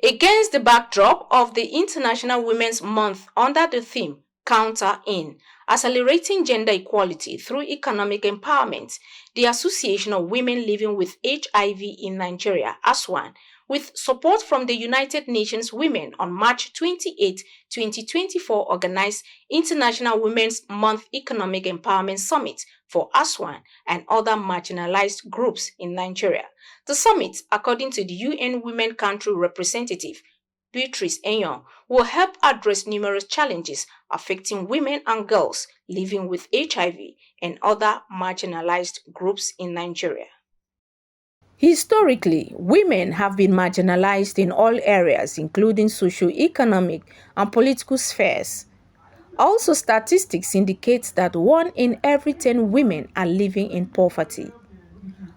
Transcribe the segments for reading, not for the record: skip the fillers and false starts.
Against the backdrop of the International Women's Month under the theme Counter in Accelerating Gender Equality Through Economic Empowerment, the Association of Women Living with HIV in Nigeria, Aswhan, with support from the United Nations Women on March 28, 2024, organized International Women's Month Economic Empowerment Summit for Aswhan and other marginalized groups in Nigeria. The summit, according to the UN Women Country Representative, Beatrice Enyon, will help address numerous challenges affecting women and girls living with HIV and other marginalized groups in Nigeria. Historically, women have been marginalized in all areas, including socio-economic and political spheres. Also, statistics indicate that 1 in every 10 women are living in poverty.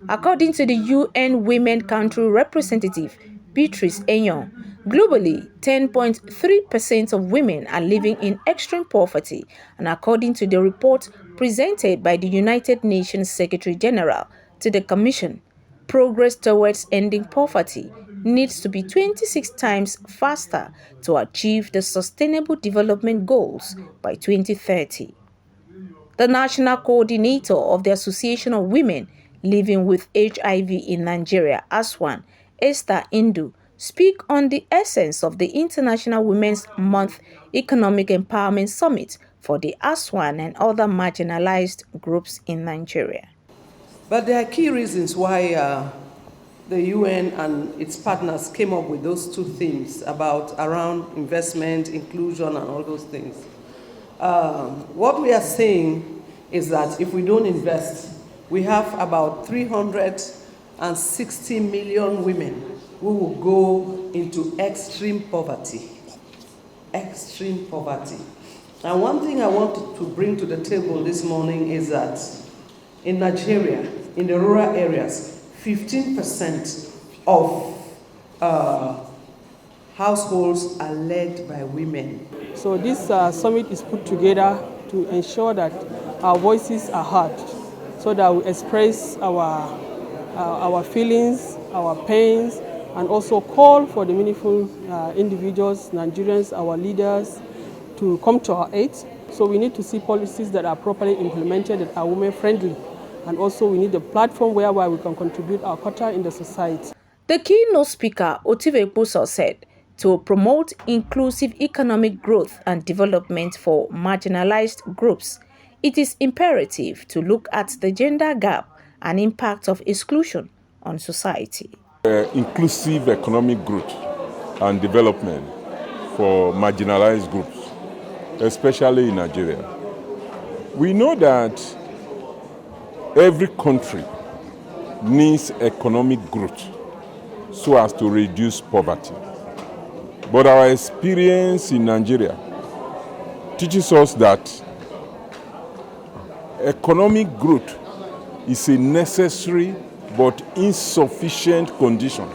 According to the UN Women Country Representative, Beatrice Enyon, globally, 10.3% of women are living in extreme poverty, and according to the report presented by the United Nations Secretary General to the Commission, progress towards ending poverty needs to be 26 times faster to achieve the Sustainable Development Goals by 2030. The national coordinator of the Association of Women Living with HIV in Nigeria, Aswhan, Esther Indu, speak on the essence of the International Women's Month Economic Empowerment Summit for the Aswhan and other marginalized groups in Nigeria. But there are key reasons why the UN and its partners came up with those two themes around investment, inclusion, and all those things. What we are saying is that if we don't invest, we have about 360 million women who will go into extreme poverty. Extreme poverty. And one thing I want to bring to the table this morning is that in Nigeria, in the rural areas, 15% of households are led by women. So this summit is put together to ensure that our voices are heard, so that we express our feelings, our pains, and also call for the meaningful individuals, Nigerians, our leaders, to come to our aid. So we need to see policies that are properly implemented, that are women-friendly. And also we need a platform whereby we can contribute our quota in the society. The keynote speaker, Otive Puso, said to promote inclusive economic growth and development for marginalized groups, it is imperative to look at the gender gap and impact of exclusion on society. Inclusive economic growth and development for marginalized groups, especially in Nigeria. We know that every country needs economic growth so as to reduce poverty. But our experience in Nigeria teaches us that economic growth is a necessary but insufficient condition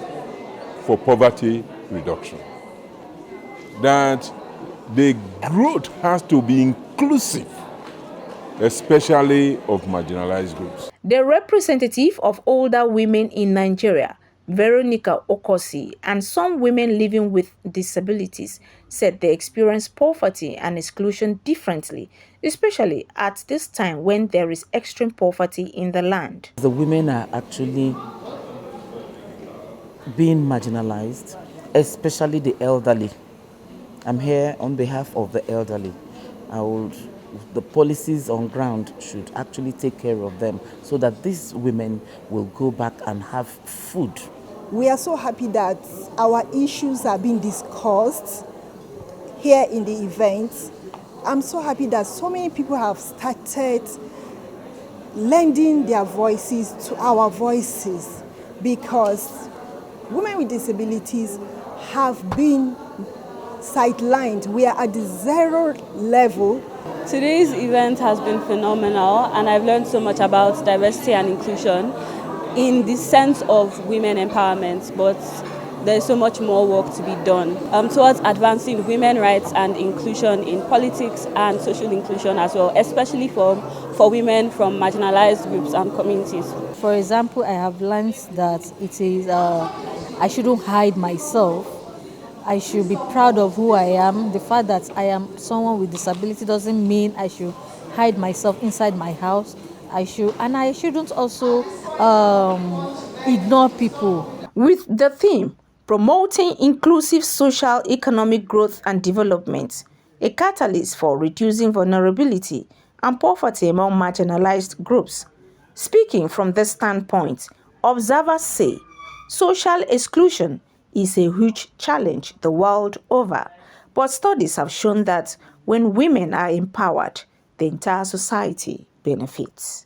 for poverty reduction. That the growth has to be inclusive, especially of marginalized groups. The representative of older women in Nigeria, Veronica Okosi, and some women living with disabilities said they experience poverty and exclusion differently, especially at this time when there is extreme poverty in the land. The women are actually being marginalized, especially the elderly. I'm here on behalf of the elderly. The policies on ground should actually take care of them so that these women will go back and have food. We are so happy that our issues are being discussed here in the event. I'm so happy that so many people have started lending their voices to our voices, because women with disabilities have been sidelined. We are at the zero level. Today's event has been phenomenal, and I've learned so much about diversity and inclusion in the sense of women empowerment, but there's so much more work to be done towards advancing women rights and inclusion in politics and social inclusion as well, especially for women from marginalized groups and communities. For example, I have learned that it is I shouldn't hide myself. I should be proud of who I am. The fact that I am someone with disability doesn't mean I should hide myself inside my house. I shouldn't also ignore people. With the theme Promoting Inclusive Social Economic Growth and Development, a catalyst for reducing vulnerability and poverty among marginalized groups. Speaking from this standpoint, observers say social exclusion is a huge challenge the world over, but studies have shown that when women are empowered, the entire society benefits.